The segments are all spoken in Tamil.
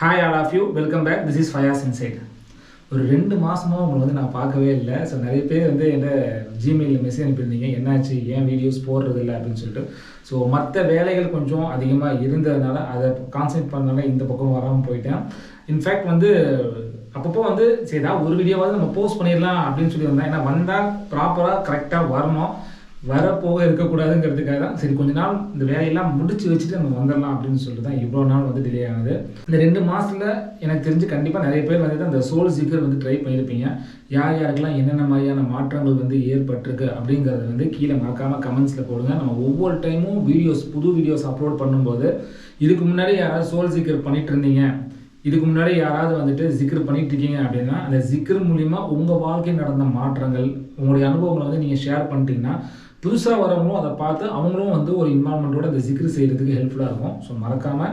Hi all of you, welcome back. This is Fayaz insight. ஒரு 2 மாதமாக உங்களை வந்து நான் பார்க்கவே இல்லை. ஸோ நிறைய பேர் வந்து என்ன ஜிமெயிலில் மெசேஜ் அனுப்பியிருந்தீங்க, என்னாச்சு ஏன் வீடியோஸ் போடுறது இல்லை அப்படின்னு சொல்லிட்டு. ஸோ மற்ற வேலைகள் கொஞ்சம் அதிகமாக இருந்ததுனால அதை கான்சன்ட்ரேட் பண்ணனால இந்த பக்கம் வராமல் போயிட்டேன். இன்ஃபேக்ட் வந்து அப்பப்போ வந்து சரி ஏதாவது ஒரு வீடியோவாவது நம்ம போஸ்ட் பண்ணிடலாம் அப்படின்னு சொல்லி வந்தேன். ஏன்னா வந்தால் ப்ராப்பராக கரெக்டாக வரணும், வரப்போக இருக்கக்கூடாதுங்கிறதுக்காக தான் சரி கொஞ்ச நாள் இந்த வேலையெல்லாம் முடிச்சு வச்சுட்டு நம்ம வந்துடலாம் அப்படின்னு சொல்லிட்டு தான் இவ்வளோ நாள் வந்து டிலே ஆகுது. இந்த 2 மாதத்தில் எனக்கு தெரிஞ்சு கண்டிப்பாக நிறைய பேர் வந்து அந்த சோல் சீக்கர் வந்து ட்ரை பண்ணியிருப்பீங்க. யார் யாருக்கெல்லாம் என்னென்ன மாதிரியான மாற்றங்கள் வந்து ஏற்பட்டிருக்கு அப்படிங்கிறத வந்து கீழே மறக்காமல் கமெண்ட்ஸில் போடுங்க. நம்ம ஒவ்வொரு டைமும் புது வீடியோஸ் அப்லோட் பண்ணும்போது இதுக்கு முன்னாடி யாராவது சோல் சீக்கர் பண்ணிட்டு இருந்தீங்க, இதுக்கு முன்னாடி யாராவது வந்துட்டு ஜிக்ர் பண்ணிட்டு இருக்கீங்க அப்படின்னா அந்த ஜிக்ர் மூலிமா உங்கள் வாழ்க்கையில் நடந்த மாற்றங்கள், உங்களுடைய அனுபவங்களை வந்து நீங்கள் ஷேர் பண்ணிட்டீங்கன்னா புதுசாக வரவங்களும் அதை பார்த்து அவங்களும் வந்து ஒரு இன்வால்மெண்ட்டோட அந்த ஜிக்ர் செய்கிறதுக்கு ஹெல்ப்ஃபுல்லாக இருக்கும். ஸோ மறக்காமல்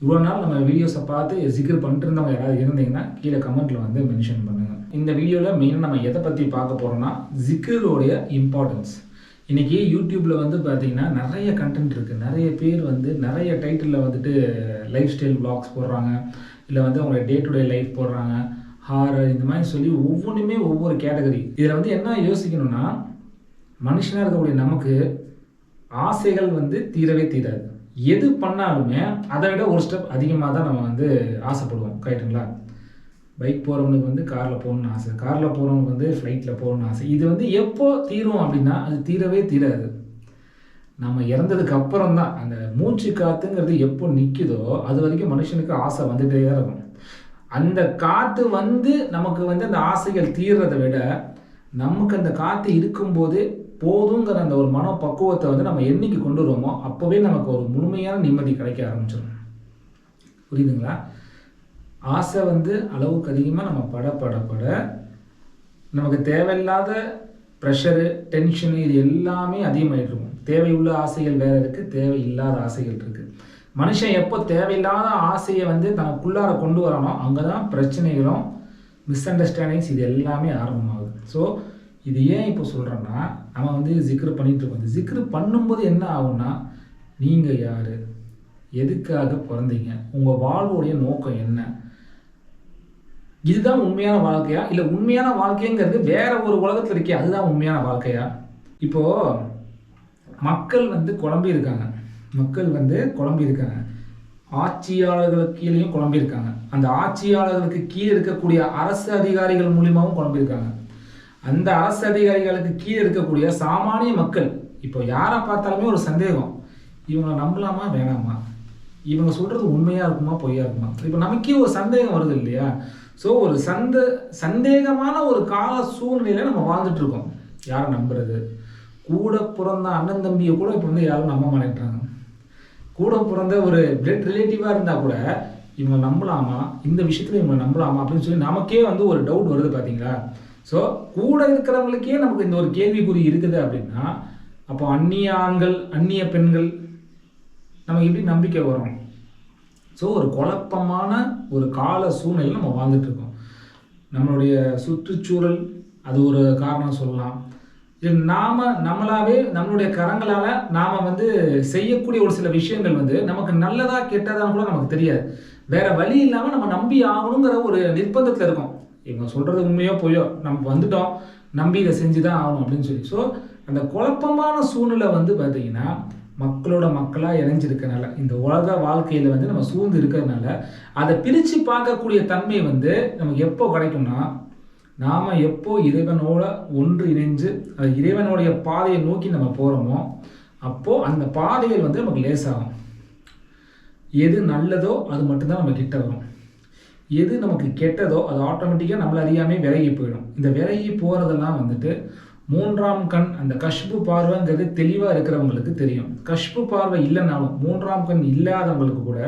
இவ்வளோ நாள் நம்ம வீடியோஸை பார்த்து ஜிக்ர் பண்ணிட்டு இருந்தவங்க யாராவது இருந்தீங்கன்னா கீழே கமெண்ட்டில் வந்து மென்ஷன் பண்ணுங்கள். இந்த வீடியோவில் மெயினாக நம்ம எதை பற்றி பார்க்க போகிறோம்னா ஜிக்ரோடைய இம்பார்ட்டன்ஸ். இன்றைக்கி யூடியூப்பில் வந்து பார்த்திங்கன்னா நிறைய கண்டென்ட் இருக்குது. நிறைய பேர் வந்து நிறைய டைட்டிலில் வந்துட்டு லைஃப் ஸ்டைல் வ்ளாக்ஸ் போடுறாங்க, இல்லை வந்து அவங்களோட டே டு டே லைஃப் போடுறாங்க, ஹாரர், இந்த மாதிரி சொல்லி ஒவ்வொன்றுமே ஒவ்வொரு கேட்டகரி. இதில் வந்து என்ன யோசிக்கணும்னா, மனுஷனாக இருக்கக்கூடிய நமக்கு ஆசைகள் வந்து தீரவே தீராது. எது பண்ணாலுமே அதை விட ஒரு ஸ்டெப் அதிகமாக தான் நம்ம வந்து ஆசைப்படுவோம். கரெக்டுங்களா? பைக் போகிறவனுக்கு வந்து காரில் போகணுன்னு ஆசை, காரில் போகிறவனுக்கு வந்து ஃப்ளைட்டில் போகணுன்னு ஆசை. இது வந்து எப்போ தீரும் அப்படின்னா அது தீரவே தீராது. நம்ம இறந்ததுக்கு அப்புறம் தான் அந்த மூச்சு காற்றுங்கிறது எப்போ நிற்குதோ அது வரைக்கும் மனுஷனுக்கு ஆசை வந்துகிட்டே இருக்கும். அந்த காற்று வந்து நமக்கு வந்து அந்த ஆசைகள் தீர்றதை விட நமக்கு அந்த காற்று இருக்கும்போது போதுங்கிற அந்த ஒரு மனப்பக்குவத்தை வந்து நம்ம என்னைக்கு கொண்டு வருவோமோ அப்போவே நமக்கு ஒரு முழுமையான நிம்மதி கிடைக்க ஆரம்பிச்சிடும். புரியுதுங்களா? ஆசை வந்து அளவுக்கு அதிகமாக நம்ம பட நமக்கு தேவையில்லாத ப்ரெஷரு, டென்ஷனு, இது எல்லாமே அதிகமாகிட்டு இருக்கும். தேவையுள்ள ஆசைகள் வேறு இருக்குது, தேவையில்லாத ஆசைகள் இருக்குது. மனுஷன் எப்போ தேவையில்லாத ஆசையை வந்து தனக்குள்ளார கொண்டு வரணும் அங்கே தான் பிரச்சனைகளும் மிஸ் அண்டர்ஸ்டாண்டிங்ஸ் இது எல்லாமே ஆரம்பமாகுது. ஸோ இது ஏன் இப்போ சொல்கிறேன்னா, நம்ம வந்து ஜிக்ரு பண்ணிகிட்ருக்கோம். இந்த ஜிக்ரு பண்ணும்போது என்ன ஆகும்னா, நீங்கள் யார், எதுக்காக பிறந்தீங்க, உங்கள் வாழ்வுடைய நோக்கம் என்ன, இதுதான் உண்மையான வாழ்க்கையா, இல்லை உண்மையான வாழ்க்கைங்கிறது வேற ஒரு உலகத்தில் இருக்கே அதுதான் உண்மையான வாழ்க்கையா? இப்போது மக்கள் வந்து குழம்பியிருக்காங்க, ஆட்சியாளர்களுக்கு கீழேயும் குழம்பியிருக்காங்க, அந்த ஆட்சியாளர்களுக்கு கீழே இருக்கக்கூடிய அரசு அதிகாரிகள் மூலியமாகவும் குழம்பியிருக்காங்க, அந்த அரசு அதிகாரிகளுக்கு கீழே இருக்கக்கூடிய சாமானிய மக்கள். இப்போ யாரை பார்த்தாலுமே ஒரு சந்தேகம், இவங்களை நம்பலாமா வேணாமா, இவங்க சொல்கிறது உண்மையாக இருக்குமா பொய்யா இருக்குமா. இப்போ நமக்கே ஒரு சந்தேகம் வருது இல்லையா? ஸோ ஒரு சந்தேகமான ஒரு கால சூழ்நிலையில் நம்ம வாழ்ந்துட்டுருக்கோம். யாரை நம்புறது? கூட பிறந்த அண்ணன் தம்பியை கூட இப்போ வந்து யாரும் நம்ப மாட்டேங்கிறாங்க. கூட பிறந்த ஒரு பிளட் ரிலேட்டிவாக இருந்தால் கூட இவங்க நம்பலாமா, இந்த விஷயத்தில் இவங்க நம்பலாமா அப்படின்னு சொல்லி நமக்கே வந்து ஒரு டவுட் வருது பார்த்தீங்களா? ஸோ கூட இருக்கிறவங்களுக்கே நமக்கு இந்த ஒரு கேள்விக்குறி இருக்குது அப்படின்னா அப்போ அந்நிய ஆண்கள், அந்நிய பெண்கள் நமக்கு எப்படி நம்பிக்கை வரும்? ஸோ ஒரு குழப்பமான ஒரு கால சூழ்நிலை நம்ம வாழ்ந்துட்டுருக்கோம். நம்மளுடைய சுற்றுச்சூழல் அது ஒரு காரணம் சொல்லலாம். இது நம்மளாவே நம்மளுடைய கரங்களால் நாம் வந்து செய்யக்கூடிய ஒரு சில விஷயங்கள் வந்து நமக்கு நல்லதா கெட்டதான்னு கூட நமக்கு தெரியாது. வேறு வழி இல்லாமல் நம்ம நம்பி ஆகணுங்கிற ஒரு நிர்பந்தத்தில் இருக்கோம். இவங்க சொல்கிறது உண்மையோ பொய்யோ நம்ம வந்துட்டோம், நம்பி இதை செஞ்சு தான் ஆகணும் அப்படின்னு சொல்லி. ஸோ அந்த குழப்பமான சூழ்நிலை வந்து பார்த்திங்கன்னா மக்களோட மக்களாக இணைஞ்சிருக்கனால, இந்த உலக வாழ்க்கையில் வந்து நம்ம சூழ்ந்து இருக்கிறதுனால அதை பிரித்து பார்க்கக்கூடிய தன்மை வந்து நமக்கு எப்போ கிடைக்கும்னா, நாம் எப்போ இறைவனோட ஒன்று இணைஞ்சு அந்த இறைவனுடைய பாதையை நோக்கி நம்ம போகிறோமோ அப்போது அந்த பாதைகள் வந்து நமக்கு லேசாகும். எது நல்லதோ அது மட்டும்தான் நம்ம கிட்ட வரும், எது நமக்கு கெட்டதோ அது ஆட்டோமேட்டிக்காக நம்மளை அறியாமல் விலகி போயிடும். இந்த விலகி போகிறதெல்லாம் வந்துட்டு 3ஆம் கண், அந்த கஷ்பு பார்வைங்கிறது தெளிவாக இருக்கிறவங்களுக்கு தெரியும். கஷ்பு பார்வை இல்லைனாலும் 3ஆம் கண் இல்லாதவங்களுக்கு கூட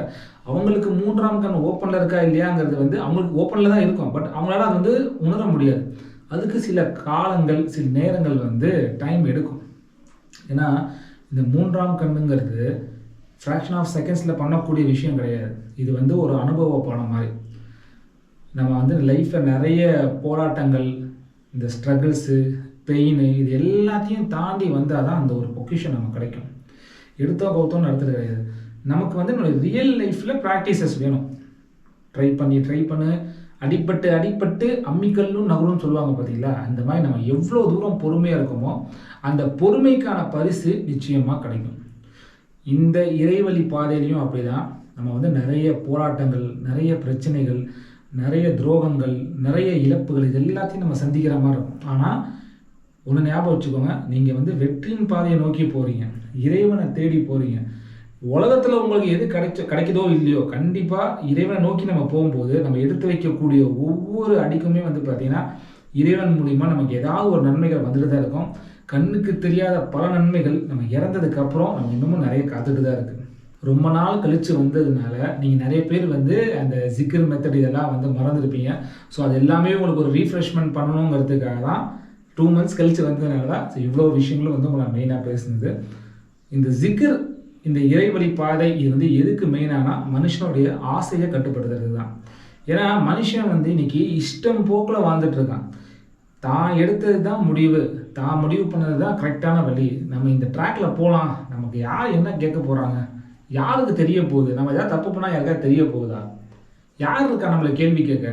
அவங்களுக்கு 3ஆம் கண் ஓப்பனில் இருக்கா இல்லையாங்கிறது வந்து அவங்களுக்கு ஓப்பனில் தான் இருக்கும். பட் அவங்களால அது வந்து உணர முடியாது. அதுக்கு சில காலங்கள், சில நேரங்கள் வந்து டைம் எடுக்கும். ஏன்னா இந்த 3ஆம் கண்ணுங்கிறது ஃப்ராக்ஷன் ஆஃப் செகண்ட்ஸில் பண்ணக்கூடிய விஷயம் கிடையாது. இது வந்து ஒரு அனுபவ பாடம் மாதிரி. நம்ம வந்து லைஃப்பில் நிறைய போராட்டங்கள், இந்த ஸ்ட்ரகிள்ஸு, பெயின், இது எல்லாத்தையும் தாண்டி வந்தால் தான் அந்த ஒரு பொக்கிஷன் நமக்கு கிடைக்கும். எடுத்தோ கவுத்தோன்னு நடத்துறது கிடையாது. நமக்கு வந்து ரியல் லைஃப்பில் ப்ராக்டிசஸ் வேணும். ட்ரை பண்ணு அடிப்பட்டு அம்மிக்கல்லும் நகரும்னு சொல்லுவாங்க பார்த்தீங்களா, அந்த மாதிரி நம்ம எவ்வளோ தூரம் பொறுமையாக இருக்கோமோ அந்த பொறுமைக்கான பரிசு நிச்சயமாக கிடைக்கும். இந்த இறைவழி பாதையிலையும் அப்படிதான். நம்ம வந்து நிறைய போராட்டங்கள், நிறைய பிரச்சனைகள், நிறைய துரோகங்கள், நிறைய இழப்புகள், இது எல்லாத்தையும் நம்ம சந்திக்கிற மாதிரி இருக்கும். ஆனால் ஒன்று ஞாபகம் வச்சுக்கோங்க, நீங்கள் வந்து வெற்றியின் பாதையை நோக்கி போகிறீங்க, இறைவனை தேடி போகிறீங்க. உலகத்தில் உங்களுக்கு எது கிடைக்குதோ இல்லையோ, கண்டிப்பாக இறைவனை நோக்கி நம்ம போகும்போது நம்ம எடுத்து வைக்கக்கூடிய ஒவ்வொரு அடிக்குமே வந்து பார்த்திங்கன்னா இறைவன் மூலிமா நமக்கு ஏதாவது ஒரு நன்மைகள் வந்துட்டு தான் இருக்கும். கண்ணுக்கு தெரியாத பல நன்மைகள் நம்ம இறந்ததுக்கப்புறம் நம்ம இன்னமும் நிறைய காத்துட்டு தான் இருக்குது. ரொம்ப நாள் கழித்து வந்ததுனால நீங்கள் நிறைய பேர் வந்து அந்த ஜிக்கர் மெத்தட் இதெல்லாம் வந்து மறந்துருப்பீங்க. ஸோ அது எல்லாமே உங்களுக்கு ஒரு ரீஃப்ரெஷ்மெண்ட் பண்ணணுங்கிறதுக்காக தான் 2 months கழித்து வந்ததுனால தான் இவ்வளோ விஷயங்களும் வந்து உங்களை மெயினாக பேசுனது. இந்த ஜிக்கர், இந்த இறைவழி பாதை, இது வந்து எதுக்கு மெயினானா மனுஷனுடைய ஆசையை கட்டுப்படுத்துறது தான். ஏன்னா மனுஷன் வந்து இன்னைக்கு இஷ்டம் போக்கில் வாழ்ந்துட்டு இருக்கான். தான் எடுத்தது தான் முடிவு, தான் முடிவு பண்ணது தான் கரெக்டான வழி, நம்ம இந்த ட்ராக்ல போகலாம், நமக்கு யார் என்ன கேட்க போகிறாங்க, யாருக்கு தெரிய போகுது, நம்ம எதாவது தப்பு பண்ணால் யாருக்காவது தெரிய போகுதா, யார் இருக்கா நம்மளை கேள்வி கேட்க.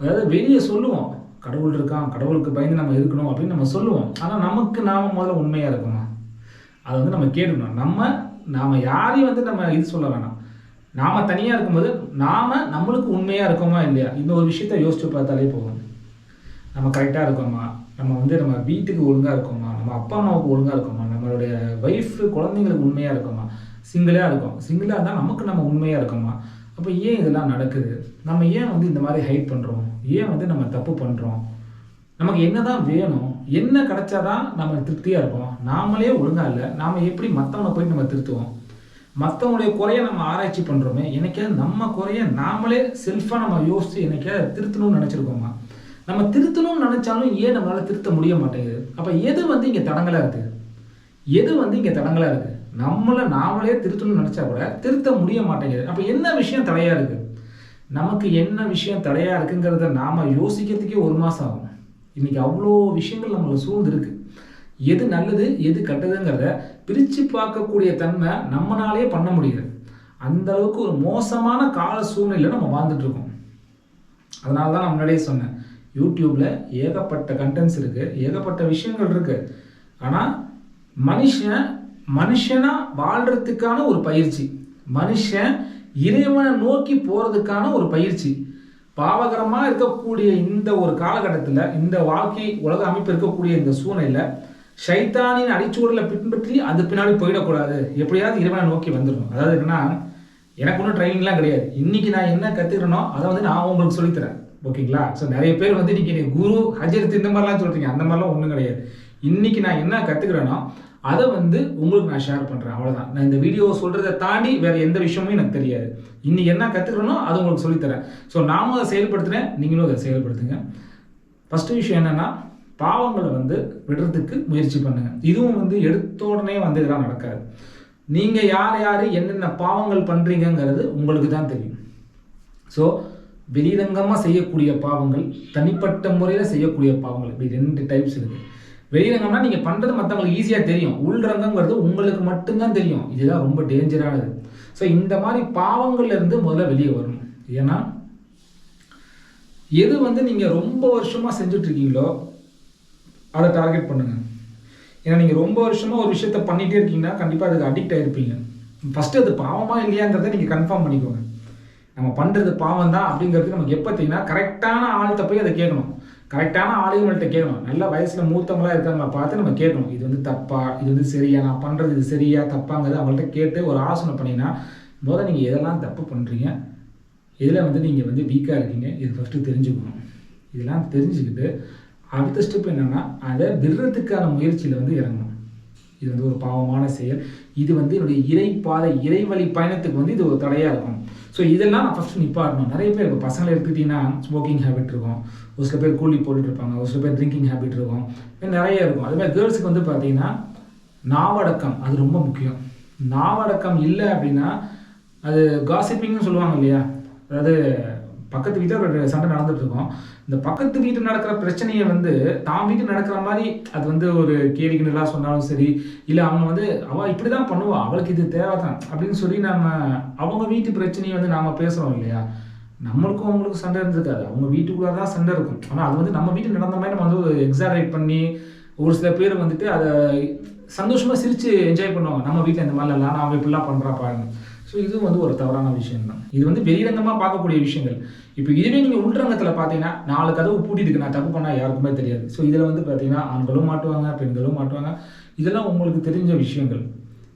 அதாவது வெளியே சொல்லுவோம் கடவுள் இருக்கான், கடவுளுக்கு பயந்து நம்ம இருக்கணும் அப்படின்னு நம்ம சொல்லுவோம். ஆனால் நமக்கு நாம் முதல்ல உண்மையாக இருக்கணும், அதை வந்து நம்ம கேட்கணும். நாம் யாரையும் வந்து நம்ம இது சொல்ல வேணாம். நாம் தனியாக இருக்கும்போது நம்மளுக்கு உண்மையாக இருக்கோமா இல்லையா, இந்த ஒரு விஷயத்த யோசிச்சு பார்த்தாலே போகும். நம்ம கரெக்டாக இருக்கோமா, நம்ம வீட்டுக்கு ஒழுங்காக இருக்கோமா, நம்ம அப்பா அம்மாவுக்கு ஒழுங்காக இருக்கோமா, நம்மளுடைய ஒய்ஃபு குழந்தைங்களுக்கு உண்மையாக இருக்கோமா, சிங்கிளாக இருந்தால் நமக்கு நம்ம உண்மையாக இருக்கோமா. அப்போ ஏன் இதெல்லாம் நடக்குது, நம்ம ஏன் வந்து இந்த மாதிரி ஹைட் பண்ணுறோம், ஏன் வந்து நம்ம தப்பு பண்ணுறோம், நமக்கு என்ன தான் வேணும், என்ன கிடைச்சாதான் நம்ம திருப்தியாக இருப்போம், நாமளே ஒழுங்காக இல்லை, நாம் எப்படி மற்றவனை போய் நம்ம திருத்துவோம், மற்றவங்களுடைய குறைய நம்ம ஆராய்ச்சி பண்ணுறோமே, என்னைக்காவது நம்ம குறைய நாமளே செல்ஃபாக நம்ம யோசித்து என்னைக்காவது திருத்தணும்னு நினச்சிருக்கோமா. நம்ம திருத்தணும்னு நினச்சாலும் ஏன் நம்மளால் திருத்த முடிய மாட்டேங்குது. அப்போ எது வந்து இங்கே தடங்களாக இருக்குது, நாமளே திருத்தணும்னு நினச்சா கூட திருத்த முடிய மாட்டேங்குது. அப்போ என்ன விஷயம் தடையாக இருக்குது, நமக்கு என்ன விஷயம் தடையாக இருக்குங்கிறத நாம் யோசிக்கிறதுக்கே 1 மாதம் ஆகும். இன்றைக்கி அவ்வளோ விஷயங்கள் நம்மளை சூழ்ந்துருக்கு. எது நல்லது எது கெட்டதுங்கிறத பிரித்து பார்க்கக்கூடிய தன்மை நம்மளாலே பண்ண முடியுது. அந்த அளவுக்கு ஒரு மோசமான கால சூழ்நிலையில் நம்ம வாழ்ந்துட்டுருக்கோம். அதனால தான் நான் முன்னாடியே சொன்னேன், யூடியூப்பில் ஏகப்பட்ட கண்டென்ட்ஸ் இருக்குது, ஏகப்பட்ட விஷயங்கள் இருக்குது. ஆனால் மனுஷனாக வாழ்கிறதுக்கான ஒரு பயிற்சி, மனுஷன் இறைவனை நோக்கி போகிறதுக்கான ஒரு பயிற்சி, பாவகரமாக இருக்கக்கூடிய இந்த ஒரு காலகட்டத்தில், இந்த வாழ்க்கை உலக அமைப்பு இருக்கக்கூடிய இந்த சூழ்நிலையில் ஷைத்தானின் அடிச்சுவடில் பின்பற்றி அது பின்னாடி போயிடக்கூடாது, எப்படியாவது இறைவனை நோக்கி வந்துடணும். அதாவது என்னன்னா, எனக்கு ஒன்றும் ட்ரைனிங்லாம் கிடையாது. இன்றைக்கி நான் என்ன கற்றுக்கிறேனோ அதை வந்து நான் உங்களுக்கு சொல்லித்தரேன், ஓகேங்களா. ஸோ நிறைய பேர் வந்து இன்றைக்கி குரு ஹஜரத் இந்த மாதிரிலாம் சொல்கிறீங்க, அந்த மாதிரிலாம் ஒன்றும் கிடையாது. இன்றைக்கி நான் என்ன கற்றுக்கிறேனோ அதை வந்து உங்களுக்கு நான் ஷேர் பண்ணுறேன், அவ்வளோதான். நான் இந்த வீடியோ சொல்கிறத தாண்டி வேறு எந்த விஷயமும் எனக்கு தெரியாது. இன்றைக்கி என்ன கற்றுக்கிறேனோ அதை உங்களுக்கு சொல்லித்தரேன். ஸோ நானும் அதை செயல்படுத்துகிறேன், நீங்களும் அதை செயல்படுத்துங்க. ஃபஸ்ட்டு விஷயம் என்னென்னா, பாவங்களை வந்து விடுறதுக்கு முயற்சி பண்ணுங்கள். இதுவும் வந்து எடுத்த உடனே வந்து இதெல்லாம் நடக்காது. நீங்கள் யார் என்னென்ன பாவங்கள் பண்ணுறீங்கிறது உங்களுக்கு தான் தெரியும். ஸோ வெளிரங்கமாக செய்யக்கூடிய பாவங்கள், தனிப்பட்ட முறையில் செய்யக்கூடிய பாவங்கள், இப்படி 2 டைப்ஸ் இருக்குது. வெளிரங்கம்னா நீங்கள் பண்ணுறது மற்றவங்களுக்கு ஈஸியாக தெரியும், உள்ரங்கங்கிறது உங்களுக்கு மட்டும்தான் தெரியும். இதுதான் ரொம்ப டேஞ்சரானது. ஸோ இந்த மாதிரி பாவங்கள்லேருந்து முதல்ல வெளியே வரணும். ஏன்னா எது வந்து நீங்கள் ரொம்ப வருஷமாக செஞ்சுட்ருக்கீங்களோ அதை டார்கெட் பண்ணுங்கள். ஏன்னா நீங்கள் ரொம்ப வருஷமாக ஒரு விஷயத்த பண்ணிகிட்டே இருக்கீங்கன்னா கண்டிப்பாக அதுக்கு அடிக்ட் ஆகிருப்பீங்க. ஃபஸ்ட்டு அது பாவமாக இல்லையாங்கிறத நீங்கள் கன்ஃபார்ம் பண்ணிக்கோங்க. நம்ம பண்ணுறது பாவம் தான் அப்படிங்கிறது நமக்கு எப்போ தெரியும்னா, கரெக்டான ஆள்கிட்ட போய் அதை கேட்கணும், கரெக்டான ஆளுங்கள்கிட்ட கேட்கணும். நல்ல வயசில் மூத்தவங்களாக இருக்கிறவங்கள பார்த்து நம்ம கேட்கணும், இது வந்து தப்பா, இது வந்து சரியா, நான் பண்ணுறது இது சரியா தப்பாங்கிறது அவங்கள்ட்ட கேட்டு ஒரு ஆலோசனை பண்ணிங்கன்னா, முதல்ல நீங்கள் எதெல்லாம் தப்பு பண்ணுறீங்க, இதில் வந்து நீங்கள் வந்து வீக்காக இருக்கீங்க, இது ஃபஸ்ட்டு தெரிஞ்சுக்கணும். இதெல்லாம் தெரிஞ்சுக்கிட்டு அடுத்த ஸ்டெப் என்னென்னா, அதை விடுறதுக்கான முயற்சியில் வந்து இறங்கணும். இது வந்து ஒரு பாவமான செயல், இது வந்து என்னுடைய இறைவழி பயணத்துக்கு வந்து இது ஒரு தடையாக இருக்கும். ஸோ இதெல்லாம் நான் ஃபஸ்ட்டு நிப்பாட்டணும். நிறைய பேர் இப்போ பசங்களை எடுத்துக்கிட்டிங்கன்னா ஸ்மோக்கிங் ஹேபிட் இருக்கும், ஒரு சில பேர் கூலி போட்டுட்டு இருப்பாங்க, ஒரு சில பேர் ட்ரிங்கிங் ஹேபிட் இருக்கும், நிறைய இருக்கும். அதுமாதிரி கேர்ள்ஸுக்கு வந்து பார்த்தீங்கன்னா நாவடக்கம் அது ரொம்ப முக்கியம். நாவடக்கம் இல்லை அப்படின்னா அது காசிப்பிங்னு சொல்லுவாங்க இல்லையா, அதாவது பக்கத்து வீட்டில் ஒரு சண்டை நடந்துகிட்ருக்கோம், இந்த பக்கத்து வீட்டில் நடக்கிற பிரச்சனையை வந்து தான் வீட்டில் நடக்கிற மாதிரி அது வந்து ஒரு கேலிக்குன்னெல்லாம் சொன்னாலும் சரி, இல்லை அவங்க வந்து அவள் இப்படி தான் பண்ணுவாள், அவளுக்கு இது தேவை தான் அப்படின்னு சொல்லி நம்ம அவங்க வீட்டு பிரச்சனையை வந்து நாம் பேசுகிறோம் இல்லையா, நம்மளுக்கும் அவங்களுக்கும் சண்டை இருந்திருக்காது, அவங்க வீட்டுக்குள்ளே தான் சண்டை இருக்கும். ஆனால் அது வந்து நம்ம வீட்டில் நடந்த மாதிரி நம்ம வந்து எக்ஸாரேட் பண்ணி ஒரு சில பேர் வந்துட்டு அதை சந்தோஷமாக சிரித்து என்ஜாய் பண்ணுவாங்க. நம்ம வீட்டில் இந்த மாதிரிலாம் நான் அவன் இப்படிலாம் பண்ணுறா பாருங்க. ஸோ இது வந்து ஒரு தவறான விஷயம் தான். இது வந்து வெளிரங்கமாக பார்க்கக்கூடிய விஷயங்கள். இப்போ இதுவே நீங்கள் உள்ரங்கத்தில் பார்த்தீங்கன்னா 4 கதவு பூட்டிட்டு நான் தப்பு பண்ணால் யாருக்குமே தெரியாது. ஸோ இதில் வந்து பார்த்தீங்கன்னா ஆண்களும் மாட்டுவாங்க, பெண்களும் மாட்டுவாங்க. இதெல்லாம் உங்களுக்கு தெரிஞ்ச விஷயங்கள்,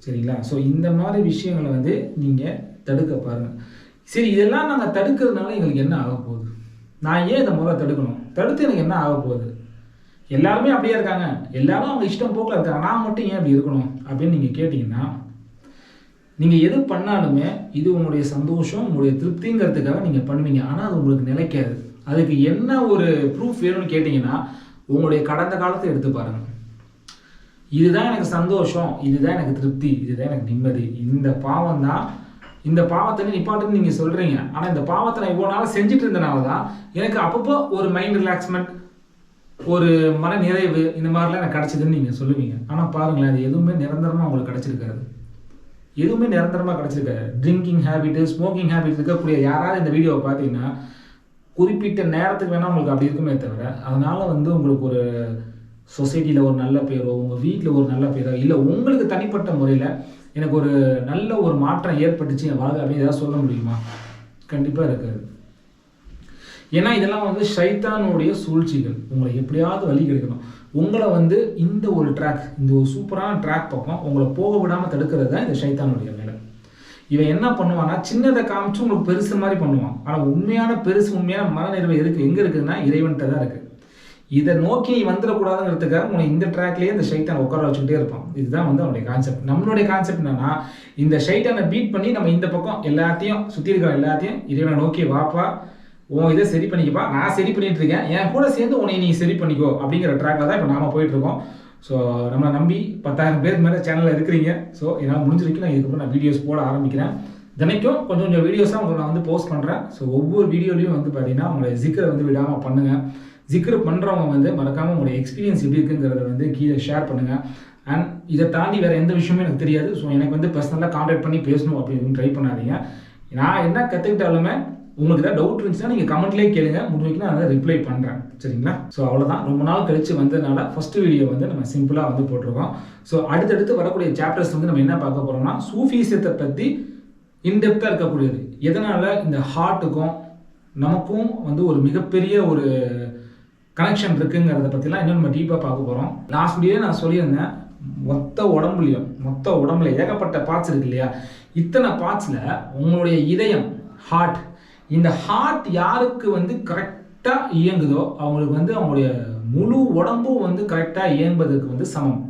சரிங்களா? ஸோ இந்த மாதிரி விஷயங்களை வந்து நீங்கள் தடுக்க பாருங்கள். சரி, இதெல்லாம் நாங்கள் தடுக்கிறதுனால எங்களுக்கு என்ன ஆக போகுது? நான் ஏன் இதை முதல்ல தடுக்கணும்? தடுத்து எனக்கு என்ன ஆக போகுது? எல்லாருமே அப்படியே இருக்காங்க, எல்லாரும் அவங்க இஷ்டம் போக்கில் இருக்காங்க, நான் மட்டும் ஏன் அப்படி இருக்கணும் அப்படின்னு நீங்கள் கேட்டிங்கன்னா, நீங்கள் எது பண்ணாலுமே இது உங்களுடைய சந்தோஷம், உங்களுடைய திருப்திங்கிறதுக்காக நீங்கள் பண்ணுவீங்க. ஆனால் அது உங்களுக்கு நிலைக்காது. அதுக்கு என்ன ஒரு ப்ரூஃப் வேணும்னு கேட்டிங்கன்னா, உங்களுடைய கடந்த காலத்தை எடுத்து பாருங்கள். இதுதான் எனக்கு சந்தோஷம், இதுதான் எனக்கு திருப்தி, இதுதான் எனக்கு நிம்மதி, இந்த பாவம் தான், இந்த பாவத்தை நிப்பாட்டுன்னு நீங்கள் சொல்கிறீங்க. ஆனால் இந்த பாவத்தை நான் இவ்வளோ நாள் செஞ்சுட்டு இருந்தனால தான் எனக்கு அப்பப்போ ஒரு மைண்ட் ரிலாக்ஸ்மெண்ட், ஒரு மன நிறைவு, இந்த மாதிரிலாம் எனக்கு கிடச்சிதுன்னு நீங்கள் சொல்லுவீங்க. ஆனால் பாருங்களேன், அது எதுவுமே நிரந்தரமாக உங்களுக்கு கிடச்சிருக்காது. எதுவுமே நிரந்தரமாக கிடச்சிருக்காது. ட்ரிங்கிங் ஹேபிட்டு, ஸ்மோக்கிங் ஹேபிட் இருக்கக்கூடிய யாராவது இந்த வீடியோவை பார்த்தீங்கன்னா குறிப்பிட்ட நேரத்துக்கு வேணால் உங்களுக்கு அப்படி இருக்குமே தவிர, அதனால் வந்து உங்களுக்கு ஒரு சொசைட்டியில் ஒரு நல்ல பேரோ, உங்கள் வீட்டில் ஒரு நல்ல பேரோ, இல்லை உங்களுக்கு தனிப்பட்ட முறையில் எனக்கு ஒரு நல்ல ஒரு மாற்றம் ஏற்பட்டுச்சு என் வாழ்க்கை அப்படின்னு ஏதாவது சொல்ல முடியுமா? கண்டிப்பாக இருக்காது. ஏன்னா இதெல்லாம் வந்து ஷைத்தானுடைய சூழ்ச்சிகள். உங்களை எப்படியாவது வழி கிடைக்கணும், உங்களை வந்து இந்த ஒரு ட்ராக், இந்த ஒரு சூப்பரான ட்ராக் பக்கம் உங்களை போக விடாமல் தடுக்கிறது தான் இந்த ஷைத்தானுடைய வேலை. இவன் என்ன பண்ணுவான்னா, சின்னதை காமிச்சு உங்களுக்கு பெருசு மாதிரி பண்ணுவான். ஆனால் உண்மையான பெருசு, உண்மையான மனநிறைவு எங்கே இருக்குதுன்னா இறைவன்கிட்ட தான் இருக்குது. இதை நோக்கி வந்துடக்கூடாதுங்கிறதுக்காக உங்களை இந்த ட்ராக்லேயே இந்த ஷைட்டானை உட்கார வச்சுக்கிட்டே இருப்பான். இதுதான் வந்து அவனுடைய கான்செப்ட். நம்மளுடைய கான்செப்ட் என்னன்னா, இந்த ஷைட்டானை பீட் பண்ணி நம்ம இந்த பக்கம் எல்லாத்தையும் சுற்றி இருக்கிற எல்லாத்தையும் இறைவனை நோக்கி வாப்பா, உன் இதை சரி பண்ணிக்கப்பா, நான் சரி பண்ணிட்டு இருக்கேன், என் கூட சேர்ந்து உன்னை நீ சரி பண்ணிக்கோ அப்படிங்கிற ட்ராக்ல தான் இப்போ நாம போயிட்டு இருக்கோம். ஸோ நம்மளை நம்பி 10,000 பேருக்கு மேலே சேனலில் இருக்கிறீங்க. ஸோ என்னால் முடிஞ்சிருக்கு, நான் இதுக்கப்புறம் நான் வீடியோஸ் போட ஆரம்பிக்கிறேன். தினைக்கும் கொஞ்சம் கொஞ்சம் வீடியோஸாக உங்களுக்கு நான் வந்து போஸ்ட் பண்ணுறேன். ஸோ ஒவ்வொரு வீடியோலையும் வந்து பார்த்தீங்கன்னா உங்களை ஜிக்கரை வந்து விடாமல் பண்ணுங்கள். ஜிக்ரு பண்ணுறவங்க வந்து மறக்காமல் உங்களுடைய எக்ஸ்பீரியன்ஸ் எப்படி இருக்குங்கிறத வந்து கீழே ஷேர் பண்ணுங்கள். அண்ட் இதை தாண்டி வேறு எந்த விஷயமும் எனக்கு தெரியாது. ஸோ எனக்கு வந்து பர்சனலாக கான்டாக்ட் பண்ணி பேசணும் அப்படின்னு ட்ரை பண்ணாதீங்க. நான் என்ன கற்றுக்கிட்டாலுமே உங்களுக்கு ஏதாவது டவுட் இருந்துச்சுன்னா நீங்கள் கமெண்ட்லேயே கேளுங்க, முடிஞ்சுக்கு நான் அதை ரிப்ளை பண்ணுறேன், சரிங்களா? ஸோ அவ்வளோதான். ரொம்ப நாள் கழித்து வந்ததுனால ஃபஸ்ட்டு வீடியோ வந்து நம்ம சிம்பிளாக வந்து போட்டிருக்கோம். ஸோ அடுத்தடுத்து வரக்கூடிய சாப்டர்ஸ் வந்து நம்ம என்ன பார்க்க போகிறோம்னா, சூஃபிசத்தை பற்றி இன்டெப்த்தாக இருக்கக்கூடியது. எதனால் இந்த ஹார்ட்டுக்கும் நமக்கும் வந்து ஒரு மிகப்பெரிய ஒரு கனெக்ஷன் இருக்குங்கிறத பற்றிலாம் இன்னும் நம்ம டீப்பாக பார்க்க போகிறோம். லாஸ்ட் வீடியோ நான் சொல்லியிருந்தேன், மொத்த உடம்புல ஏகப்பட்ட பார்ட்ஸ் இருக்கு இல்லையா? இத்தனை பார்ட்ஸில் உங்களுடைய இதயம், ஹார்ட், இந்த ஹார்ட் யாருக்கு வந்து கரெக்டாக இயங்குதோ அவங்களுக்கு வந்து அவங்களுடைய முழு உடம்பும் வந்து கரெக்டாக இயங்குவதற்கு வந்து சமம்.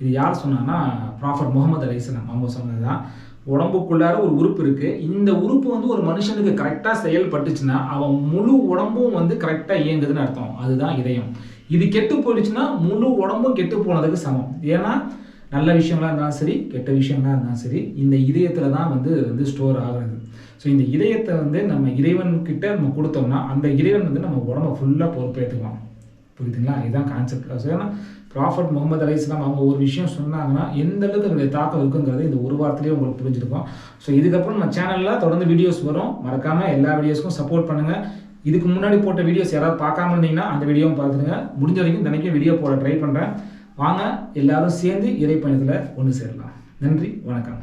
இது யார் சொன்னான்னா, ப்ராஃபட் முகமது அலைஹிஸ்ஸலாம் அவங்க சொன்னது தான். உடம்புக்குள்ளார ஒரு உறுப்பு இருக்குது, இந்த உறுப்பு வந்து ஒரு மனுஷனுக்கு கரெக்டாக செயல்பட்டுச்சுன்னா அவன் முழு உடம்பும் வந்து கரெக்டாக இயங்குதுன்னு அர்த்தம். அதுதான் இதயம். இது கெட்டு போயிடுச்சுன்னா முழு உடம்பும் கெட்டு போனதுக்கு சமம். ஏன்னா நல்ல விஷயங்களாக இருந்தாலும் சரி, கெட்ட விஷயங்களாக இருந்தாலும் சரி, இந்த இதயத்தில் தான் வந்து ஸ்டோர் ஆகுறது. ஸோ இந்த இதயத்தை வந்து நம்ம இறைவன்கிட்ட நம்ம கொடுத்தோம்னா அந்த இறைவன் வந்து நம்ம உடம்பை ஃபுல்லாக பொறுப்பேற்றுக்குவான். புரியுதுங்களா? இதுதான் கான்செப்ட். ஸோ ஏன்னா ப்ராஃபட் முகமது அலைஹிஸ்ஸலாம் அவங்க ஒரு விஷயம் சொன்னாங்கன்னா எந்த அளவுக்கு அதனுடைய தாக்கம் இருக்குங்கிறது இந்த ஒரு வாரத்திலேயே உங்களுக்கு புரிஞ்சிருக்கும். ஸோ இதுக்கப்புறம் நம்ம சேனலில் தொடர்ந்து வீடியோஸ் வரும். மறக்காமல் எல்லா வீடியோஸ்க்கும் சப்போர்ட் பண்ணுங்கள். இதுக்கு முன்னாடி போட்ட வீடியோஸ் யாராவது பார்க்காம இருந்தீங்கன்னா அந்த வீடியோவும் பார்த்துருங்க. முடிஞ்ச வரைக்கும் தினைக்கும் வீடியோ போட ட்ரை பண்ணுறேன். வாங்க எல்லாரும் சேர்ந்து இறை பயணத்தில் ஒன்று சேரலாம். நன்றி, வணக்கம்.